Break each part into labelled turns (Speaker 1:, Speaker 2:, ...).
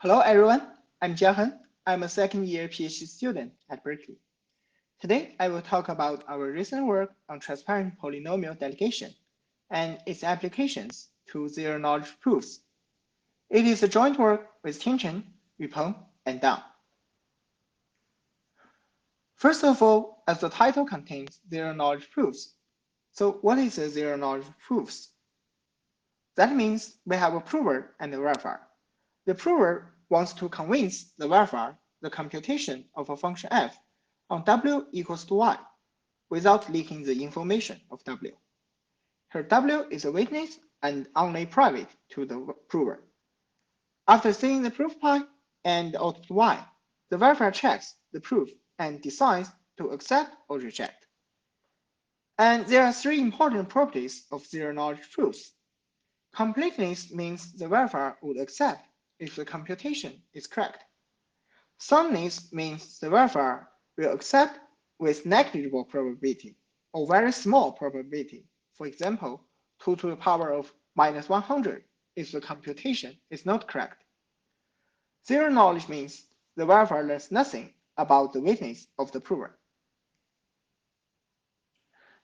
Speaker 1: Hello everyone, I'm Jiahen. I'm a second-year PhD student at Berkeley. Today, I will talk about our recent work on transparent polynomial delegation and its applications to zero-knowledge proofs. It is a joint work with Tianchen, Yupeng, and Dang. First of all, as the title contains zero-knowledge proofs, so what is a zero-knowledge proofs? That means we have a prover and a verifier. The prover wants to convince the verifier the computation of a function f on w equals to y without leaking the information of w. Here w is a witness and only private to the prover. After seeing the proof pi and the output y, the verifier checks the proof and decides to accept or reject. And there are three important properties of zero-knowledge proofs. Completeness means the verifier would accept if the computation is correct. Soundness means the verifier will accept with negligible probability or very small probability. For example, 2 to the power of minus 100 if the computation is not correct. Zero knowledge means the verifier learns nothing about the witness of the prover.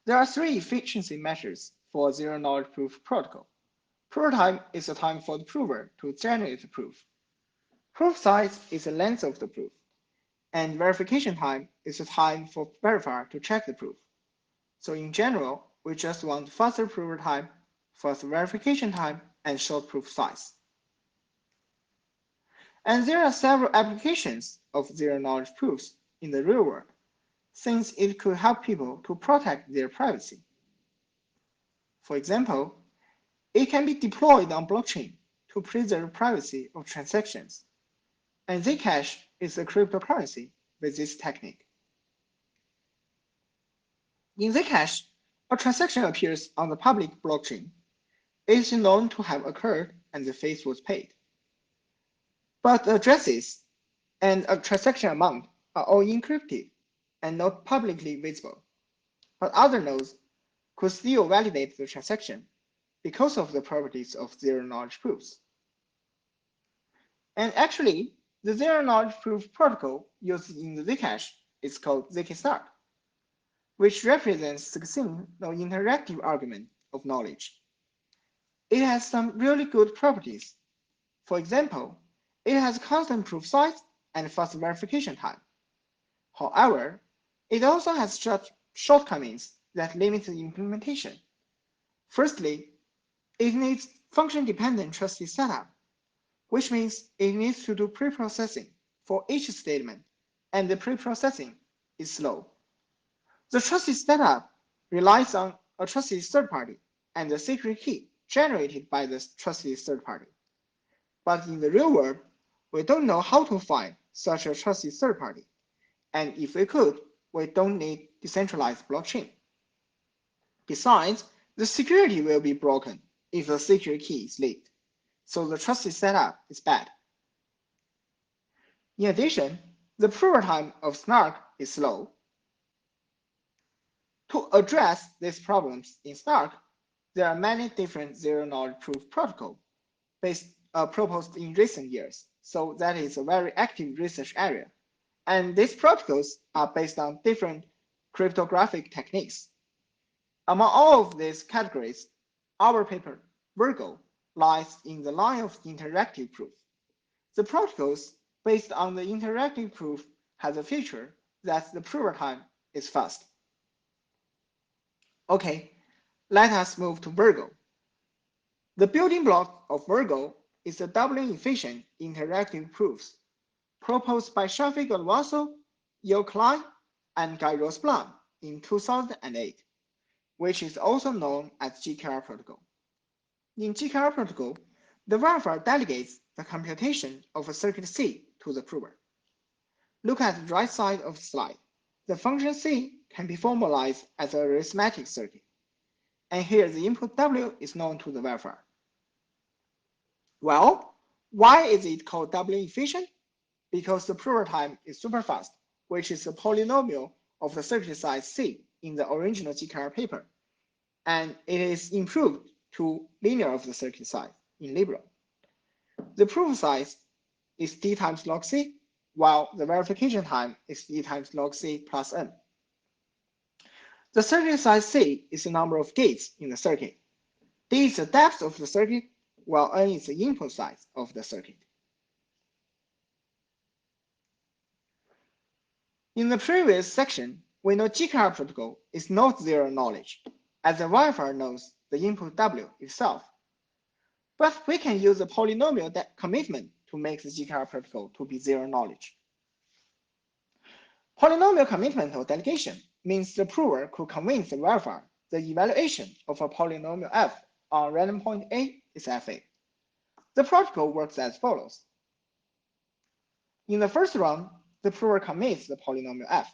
Speaker 1: There are three efficiency measures for zero knowledge proof protocol. Prover time is the time for the prover to generate the proof. Proof size is the length of the proof, and verification time is the time for verifier to check the proof. So in general, we just want faster prover time, faster verification time, and short proof size. And there are several applications of zero-knowledge proofs in the real world, since it could help people to protect their privacy. For example, it can be deployed on blockchain to preserve privacy of transactions. And Zcash is a cryptocurrency with this technique. In Zcash, a transaction appears on the public blockchain. It is known to have occurred and the fee was paid. But addresses and a transaction amount are all encrypted and not publicly visible. But other nodes could still validate the transaction because of the properties of zero-knowledge proofs. And actually, the zero-knowledge proof protocol used in the Zcash is called zk-SNARK, which represents succinct or interactive argument of knowledge. It has some really good properties. For example, it has constant proof size and fast verification time. However, it also has shortcomings that limit the implementation. Firstly, it needs function-dependent trusted setup, which means it needs to do pre-processing for each statement, and the pre-processing is slow. The trusted setup relies on a trusted third party and the secret key generated by the trusted third party. But in the real world, we don't know how to find such a trusted third party. And if we could, we don't need decentralized blockchain. Besides, the security will be broken if the secret key is leaked. So the trusted setup is bad. In addition, the prover time of Snark is slow. To address these problems in Snark, there are many different zero-knowledge proof protocols proposed in recent years. So that is a very active research area. And these protocols are based on different cryptographic techniques. Among all of these categories, our paper, Virgo, lies in the line of interactive proof. The protocols based on the interactive proof has a feature that the prover time is fast. Okay, let us move to Virgo. The building block of Virgo is the doubling efficient interactive proofs proposed by Shafiq Alwaso, Yo Klein, and Guy Rosblum in 2008, which is also known as GKR protocol. In GKR protocol, the verifier delegates the computation of a circuit C to the prover. Look at the right side of the slide. The function C can be formalized as an arithmetic circuit. And here the input W is known to the verifier. Well, why is it called doubling efficient? Because the prover time is super fast, which is the polynomial of the circuit size C in the original GKR paper. And it is improved to linear of the circuit size in Libra. The proof size is d times log c, while the verification time is d times log c plus n. The circuit size C is the number of gates in the circuit. D is the depth of the circuit, while n is the input size of the circuit. In the previous section, we know GKR protocol is not zero knowledge, as the verifier knows the input W itself. But we can use the polynomial commitment to make the GKR protocol to be zero knowledge. Polynomial commitment or delegation means the prover could convince the verifier the evaluation of a polynomial f on random point A is fa. The protocol works as follows. In the first round, the prover commits the polynomial f.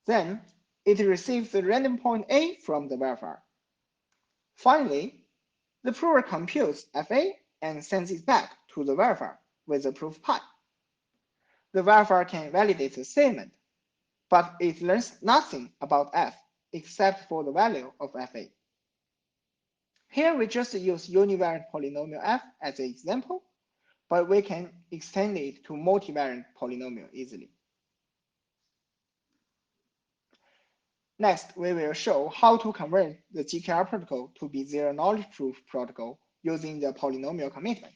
Speaker 1: Then, it receives the random point A from the verifier. Finally, the prover computes fa and sends it back to the verifier with the proof pi. The verifier can validate the statement, but it learns nothing about f except for the value of fa. Here we just use univariate polynomial f as an example, but we can extend it to multivariate polynomial easily. Next, we will show how to convert the GKR protocol to be zero knowledge proof protocol using the polynomial commitment.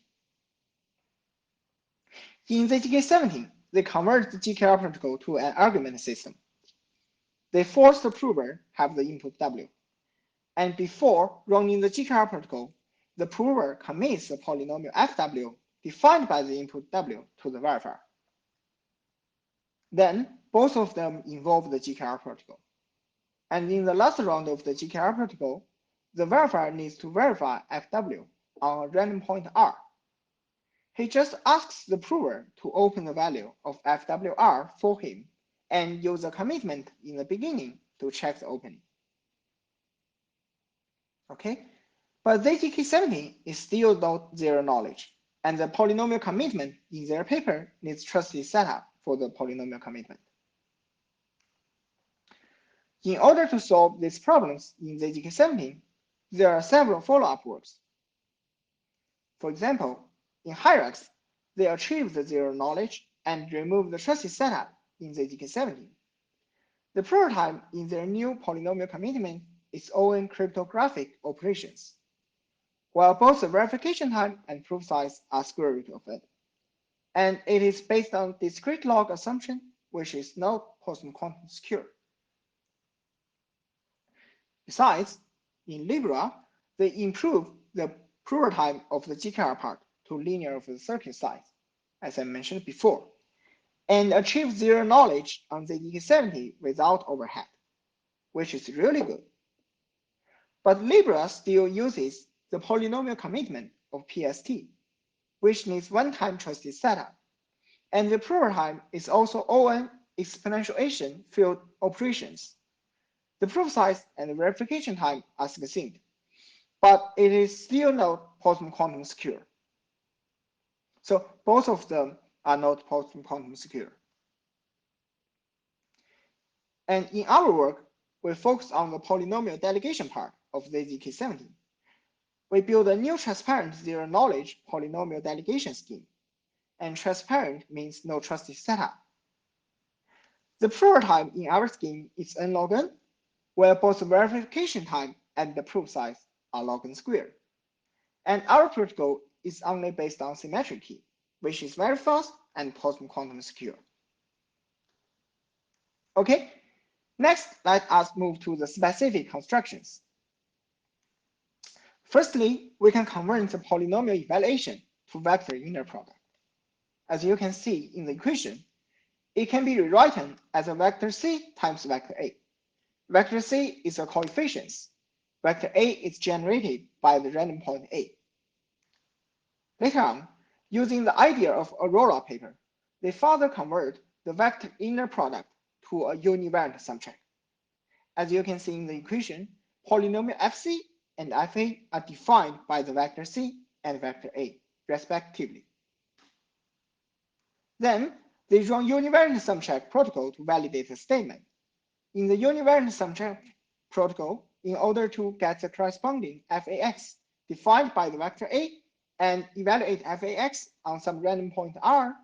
Speaker 1: In ZGK17, they convert the GKR protocol to an argument system. They force the prover have the input W. And before running the GKR protocol, the prover commits the polynomial FW defined by the input W to the verifier. Then, both of them involve the GKR protocol. And in the last round of the GKR protocol, the verifier needs to verify FW on a random point R. He just asks the prover to open the value of FWR for him and use a commitment in the beginning to check the opening. Okay, but ZGK17 is still not zero knowledge, and the polynomial commitment in their paper needs trusted setup for the polynomial commitment. In order to solve these problems in ZGK17, there are several follow-up works. For example, in hierarchs, they achieve the zero knowledge and remove the trusted setup in ZGK17. The prototype in their new polynomial commitment is ON cryptographic operations, while both the verification time and proof size are square root of it. And it is based on discrete log assumption, which is not post-quantum secure. Besides, in Libra, they improve the prover time of the GKR part to linear of the circuit size, as I mentioned before, and achieve zero knowledge on the ZGK70 without overhead, which is really good. But Libra still uses the polynomial commitment of PST, which needs one-time trusted setup. And the prover time is also ON exponentiation field operations. The proof size and the verification time are succinct, but it is still not post-quantum secure. So both of them are not post-quantum secure. And in our work, we focus on the polynomial delegation part of ZGK17. We build a new transparent zero-knowledge polynomial delegation scheme. And transparent means no trusted setup. The prover time in our scheme is n log n, where both the verification time and the proof size are log n squared. And our protocol is only based on symmetric key, which is very fast and post-quantum secure. Okay, next, let us move to the specific constructions. Firstly, we can convert the polynomial evaluation to vector inner product. As you can see in the equation, it can be rewritten as a vector C times vector A. Vector C is a coefficient. Vector A is generated by the random point A. Later on, using the idea of Aurora paper, they further convert the vector inner product to a univariate subject. As you can see in the equation, polynomial FC and FA are defined by the vector C and vector A, respectively. Then, they run univariate subject protocol to validate the statement. In the univariate subject protocol, in order to get the corresponding FAX defined by the vector A, and evaluate FAX on some random point R,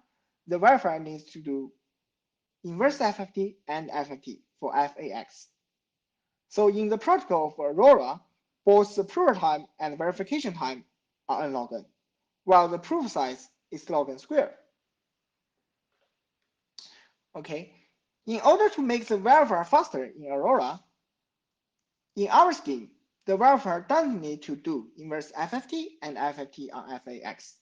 Speaker 1: the verifier needs to do inverse FFT and FFT for FAX. So in the protocol of Aurora, both the prover time and verification time are log n, while the proof size is log n squared. Okay, in order to make the verifier faster in Aurora, in our scheme, the verifier doesn't need to do inverse FFT and FFT on FAX.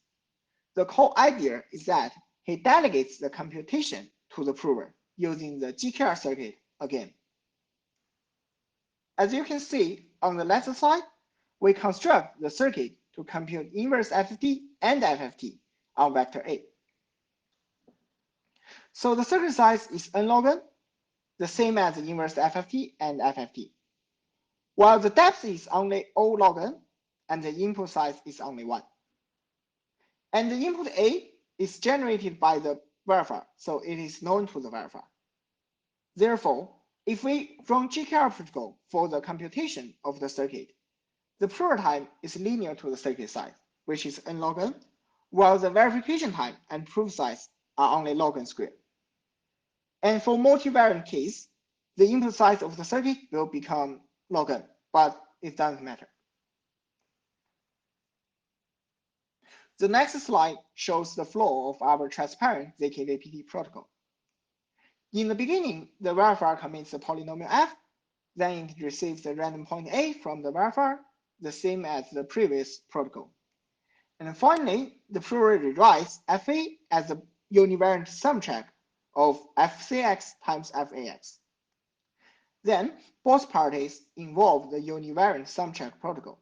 Speaker 1: The core idea is that he delegates the computation to the prover using the GKR circuit again. As you can see on the left side, we construct the circuit to compute inverse FFT and FFT on vector A. So the circuit size is n log n, the same as the inverse FFT and FFT, while the depth is only O log n and the input size is only 1. And the input A is generated by the verifier, so it is known to the verifier. Therefore, if we run GKR protocol for the computation of the circuit, the prover time is linear to the circuit size, which is n log n, while the verification time and proof size are only log n squared. And for multivariate case, the input size of the circuit will become log n, but it doesn't matter. The next slide shows the flow of our transparent ZKVPD protocol. In the beginning, the verifier commits the polynomial f, then it receives the random point A from the verifier, the same as the previous protocol. And finally, the prover rewrites FA as a univariate sum check of FCX times FAX. Then, both parties involve the univariate sum check protocol.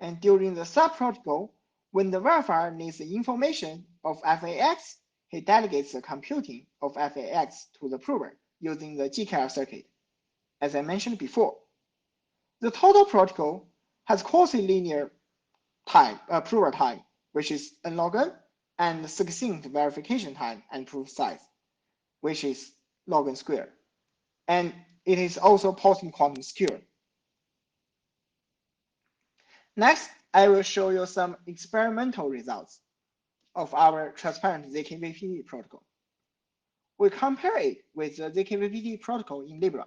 Speaker 1: And during the sub-protocol, when the verifier needs the information of FAX, he delegates the computing of FAX to the prover using the GKR circuit, as I mentioned before. The total protocol has quasi-linear time, prover time, which is n log n, and succinct verification time and proof size, which is log n squared. And it is also post-quantum secure. Next, I will show you some experimental results of our transparent ZKVPD protocol. We compare it with the ZKVPD protocol in Libra.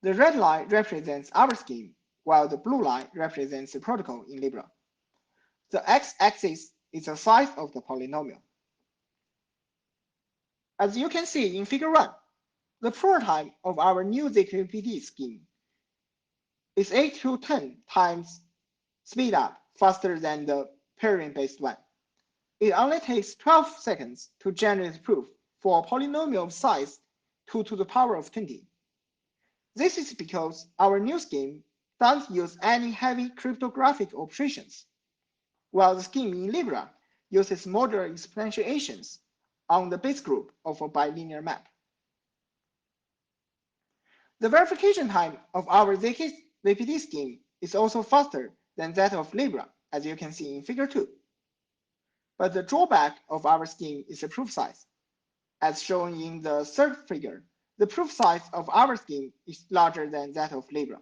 Speaker 1: The red line represents our scheme, while the blue line represents the protocol in Libra. The x-axis is the size of the polynomial. As you can see in figure 1, the prover time of our new ZKVPD scheme is 8 to 10 times speed up faster than the pairing-based one. It only takes 12 seconds to generate proof for a polynomial of size 2 to the power of 20. This is because our new scheme doesn't use any heavy cryptographic operations, while the scheme in Libra uses modular exponentiations on the base group of a bilinear map. The verification time of our ZKVPD scheme is also faster than that of Libra, as you can see in figure 2. But the drawback of our scheme is the proof size. As shown in the third figure, the proof size of our scheme is larger than that of Libra.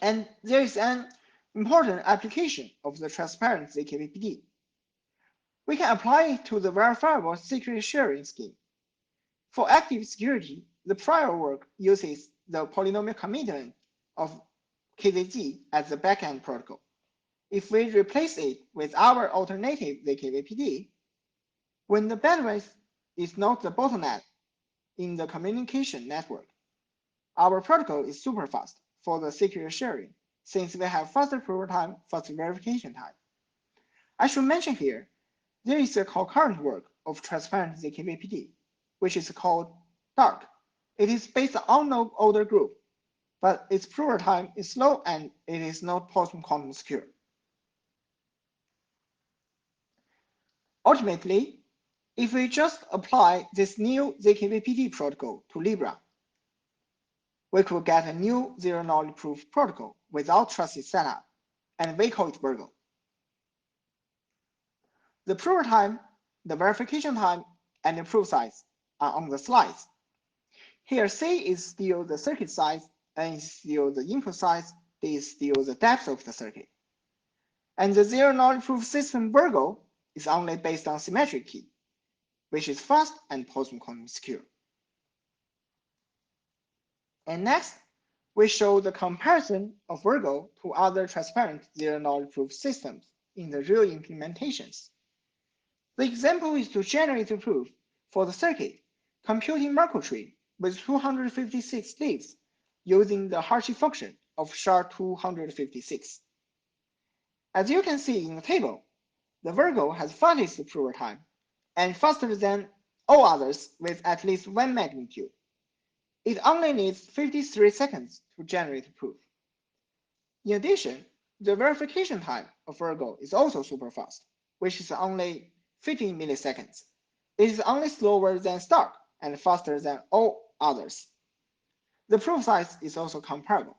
Speaker 1: And there is an important application of the transparent ZKVPD. We can apply it to the verifiable secret sharing scheme. For active security, the prior work uses the polynomial commitment of KZG as the backend protocol. If we replace it with our alternative ZKVPD, when the bandwidth is not the bottleneck in the communication network, our protocol is super fast for the secret sharing, since we have faster prover time, faster verification time. I should mention here, there is a concurrent work of transparent ZKVPD, which is called DARK. It is based on unknown order group, but its prover time is slow and it is not post-quantum secure. Ultimately, if we just apply this new ZKVPD protocol to Libra, we could get a new zero-knowledge proof protocol without trusted setup, and we call it Virgo. The prover time, the verification time, and the proof size are on the slides. Here, C is still the circuit size, N is still the input size, this is still the depth of the circuit. And the zero-knowledge proof system Virgo is only based on symmetric key, which is fast and post-quantum secure. And next, we show the comparison of Virgo to other transparent zero-knowledge proof systems in the real implementations. The example is to generate a proof for the circuit computing Merkle tree with 256 leaves using the Hartree function of SHA-256. As you can see in the table, the Virgo has fastest prover time and faster than all others with at least one magnitude. It only needs 53 seconds to generate a proof. In addition, the verification time of Virgo is also super fast, which is only 15 milliseconds. It is only slower than Stark and faster than all others. The proof size is also comparable.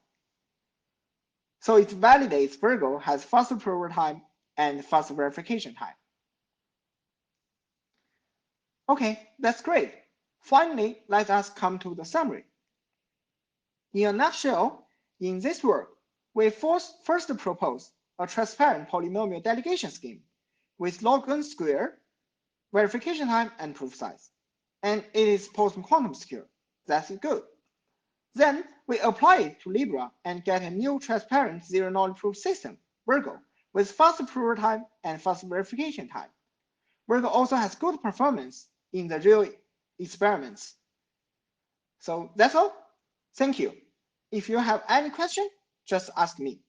Speaker 1: So it validates Virgo has faster prover time and faster verification time. Okay, that's great. Finally, let us come to the summary. In a nutshell, in this work, we first propose a transparent polynomial delegation scheme with log-n square, verification time, and proof size. And it is post-quantum secure. That's good. Then we apply it to Libra and get a new transparent zero-knowledge proof system, Virgo, with faster prover time and faster verification time. Virgo also has good performance in the real experiments. So that's all. Thank you. If you have any question, just ask me.